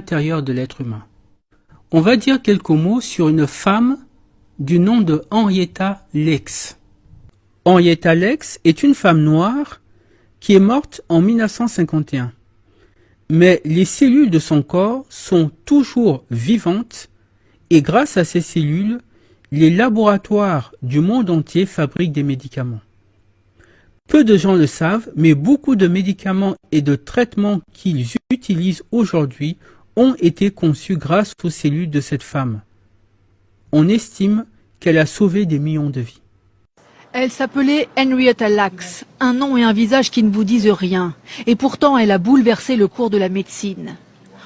l'intérieur de l'être humain. On va dire quelques mots sur une femme du nom de Henrietta Lacks. Henrietta Lacks est une femme noire qui est morte en 1951. Mais les cellules de son corps sont toujours vivantes et grâce à ces cellules, les laboratoires du monde entier fabriquent des médicaments. Peu de gens le savent, mais beaucoup de médicaments et de traitements qu'ils utilisent aujourd'hui ont été conçus grâce aux cellules de cette femme. On estime qu'elle a sauvé des millions de vies. Elle s'appelait Henrietta Lacks, un nom et un visage qui ne vous disent rien. Et pourtant, elle a bouleversé le cours de la médecine.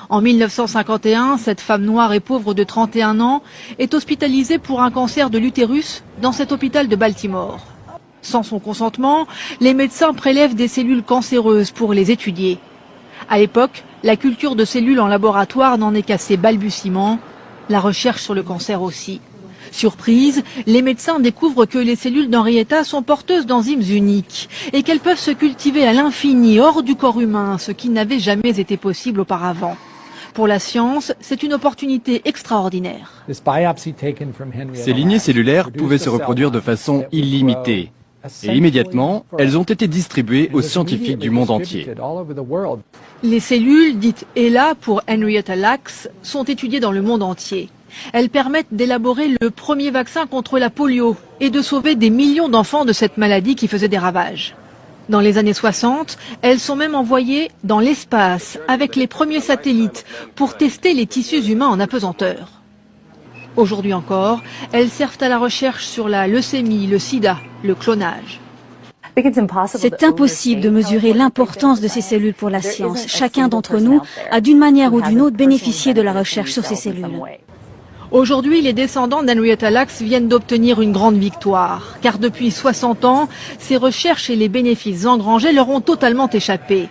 En 1951, cette femme noire et pauvre de 31 ans est hospitalisée pour un cancer de l'utérus dans cet hôpital de Baltimore. Sans son consentement, les médecins prélèvent des cellules cancéreuses pour les étudier. À l'époque, la culture de cellules en laboratoire n'en est qu'à ses balbutiements, la recherche sur le cancer aussi. Surprise, les médecins découvrent que les cellules d'Henrietta sont porteuses d'enzymes uniques et qu'elles peuvent se cultiver à l'infini hors du corps humain, ce qui n'avait jamais été possible auparavant. Pour la science, c'est une opportunité extraordinaire. Ces lignées cellulaires pouvaient se reproduire de façon illimitée. Et immédiatement, elles ont été distribuées aux scientifiques du monde entier. Les cellules, dites ELA pour Henrietta Lacks, sont étudiées dans le monde entier. Elles permettent d'élaborer le premier vaccin contre la polio et de sauver des millions d'enfants de cette maladie qui faisait des ravages. Dans les années 60, elles sont même envoyées dans l'espace avec les premiers satellites pour tester les tissus humains en apesanteur. Aujourd'hui encore, elles servent à la recherche sur la leucémie, le sida, le clonage. C'est impossible de mesurer l'importance de ces cellules pour la science. Chacun d'entre nous a d'une manière ou d'une autre bénéficié de la recherche sur ces cellules. Aujourd'hui, les descendants d'Henrietta Lacks viennent d'obtenir une grande victoire, car depuis 60 ans, ces recherches et les bénéfices engrangés leur ont totalement échappé.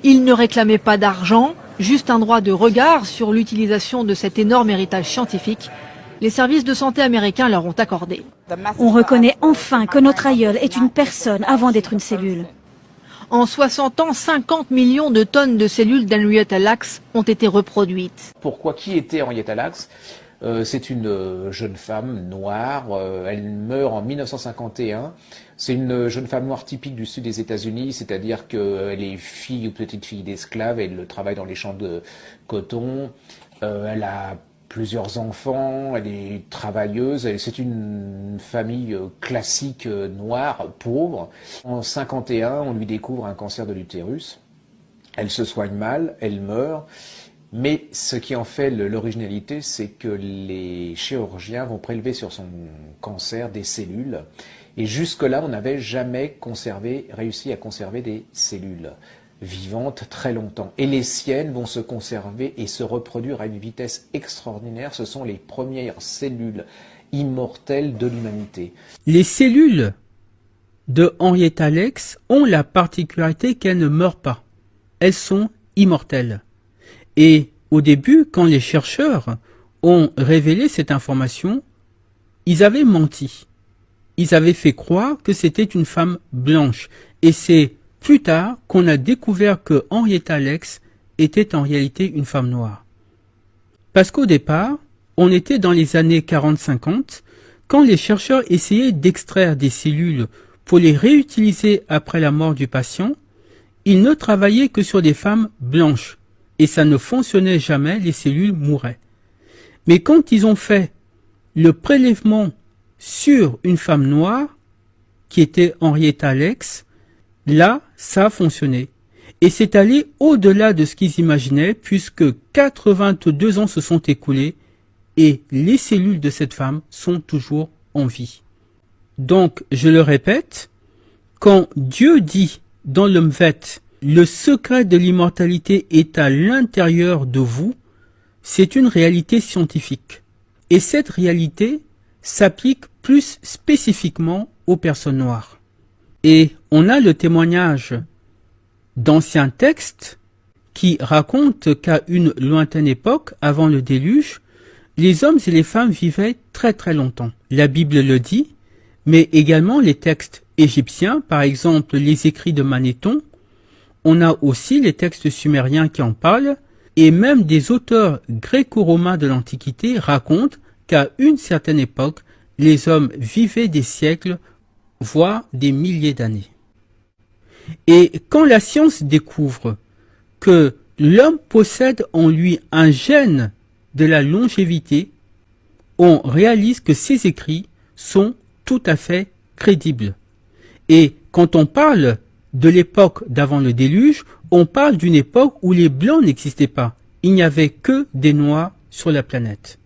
Ils ne réclamaient pas d'argent, juste un droit de regard sur l'utilisation de cet énorme héritage scientifique. Les services de santé américains leur ont accordé. On reconnaît enfin que notre aïeul est une personne avant d'être une cellule. En 60 ans, 50 millions de tonnes de cellules d'Henrietta Lacks ont été reproduites. Pourquoi? Qui était Henrietta Lacks? C'est une jeune femme noire, elle meurt en 1951. C'est une jeune femme noire typique du sud des États-Unis, c'est-à-dire qu'elle est fille ou petite fille d'esclaves, elle travaille dans les champs de coton, elle a plusieurs enfants, elle est travailleuse, c'est une famille classique noire, pauvre. En 51, on lui découvre un cancer de l'utérus, elle se soigne mal, elle meurt. Mais ce qui en fait l'originalité, c'est que les chirurgiens vont prélever sur son cancer des cellules. Et jusque-là, on n'avait jamais réussi à conserver des cellules vivantes très longtemps. Et les siennes vont se conserver et se reproduire à une vitesse extraordinaire. Ce sont les premières cellules immortelles de l'humanité. Les cellules de Henrietta Lacks ont la particularité qu'elles ne meurent pas. Elles sont immortelles. Et au début, quand les chercheurs ont révélé cette information, ils avaient menti. Ils avaient fait croire que c'était une femme blanche. Et c'est plus tard qu'on a découvert que Henrietta Lacks était en réalité une femme noire. Parce qu'au départ, on était dans les années 40-50, quand les chercheurs essayaient d'extraire des cellules pour les réutiliser après la mort du patient, ils ne travaillaient que sur des femmes blanches. Et ça ne fonctionnait jamais, les cellules mouraient. Mais quand ils ont fait le prélèvement sur une femme noire, qui était Henrietta Lacks, là, ça a fonctionné. Et c'est allé au-delà de ce qu'ils imaginaient, puisque 82 ans se sont écoulés, et les cellules de cette femme sont toujours en vie. Donc, je le répète, quand Dieu dit dans le Mvet, le secret de l'immortalité est à l'intérieur de vous, c'est une réalité scientifique. Et cette réalité s'applique plus spécifiquement aux personnes noires. Et on a le témoignage d'anciens textes qui racontent qu'à une lointaine époque, avant le déluge, les hommes et les femmes vivaient très très longtemps. La Bible le dit, mais également les textes égyptiens, par exemple les écrits de Manéthon. On a aussi les textes sumériens qui en parlent, et même des auteurs gréco-romains de l'Antiquité racontent qu'à une certaine époque, les hommes vivaient des siècles, voire des milliers d'années. Et quand la science découvre que l'homme possède en lui un gène de la longévité, on réalise que ces écrits sont tout à fait crédibles. Et quand on parle de l'époque d'avant le déluge, on parle d'une époque où les blancs n'existaient pas. Il n'y avait que des noirs sur la planète.